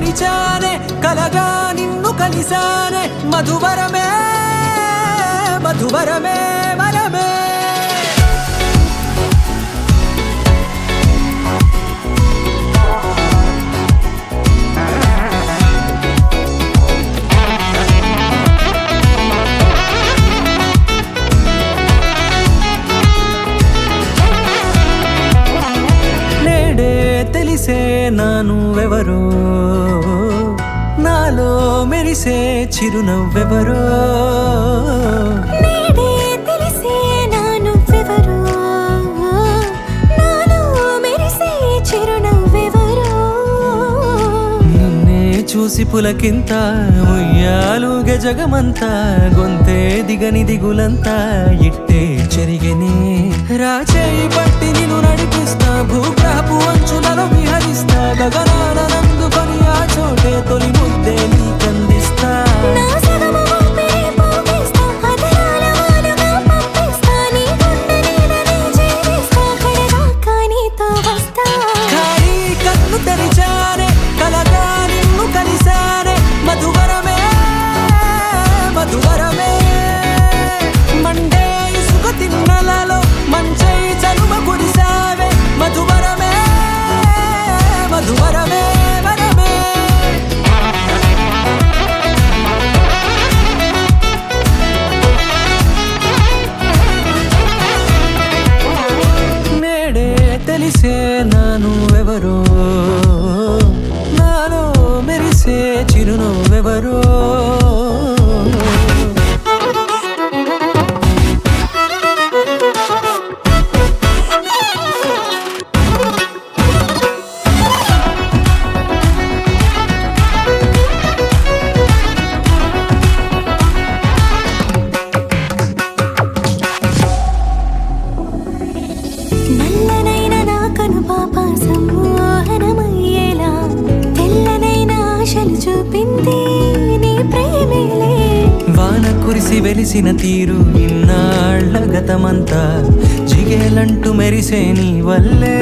తెరిచానే కలగా నిన్ను కలిసానే మధువరమే మధువరమే వరమే తెలిసే నానువెవరో నాలో మెరిసే చిరునవ్వెవరో నేడే తెలిసే నానువెవరో నాలో మెరిసే చిరునవ్వెవరో నిన్నే చూసి పులకింత ఉయ్యాలుగే జగమంతా గొంతే దిగని దిగులంతా ఇట్టే చెరిగెనే రాచేయి పట్టి నిన్ను నడిపిస్తా భూగ్రహపు అంచులలో విహరిస్తా గగనాన నందుకొని ఆ చోటే తొలి ముద్దే నీకందిస్తా నా సగము ఊపిరి పోగిస్తా అదరాల వాలుగా పంపిస్తా నీ గుండె నీడనే చేరిస్తా కడదాకా నీతో వస్తా ఖాళీ కన్ను తెరిచానే కలగా నిన్ను కలిసానే మధువరమే మధువరమే మండే ఇసుక తిన్నలలో మంచై చలుమ కురిసావే మధువరమే మధువరమే వరమే నేడే తెలిసే నానువెవరో నాలో మెరిసే చిరునవ్వెవరో నల్లనైన నా కనుపాప సమ్మోహనమయ్యేలా తెల్లనైన ఆశలు చూపింది నీ ప్రేమేలే వాన కురిసి వెలిసిన తీరు ఇన్నాళ్ల గతమంతా జిగేలంటూ మెరిసే నీ వల్లే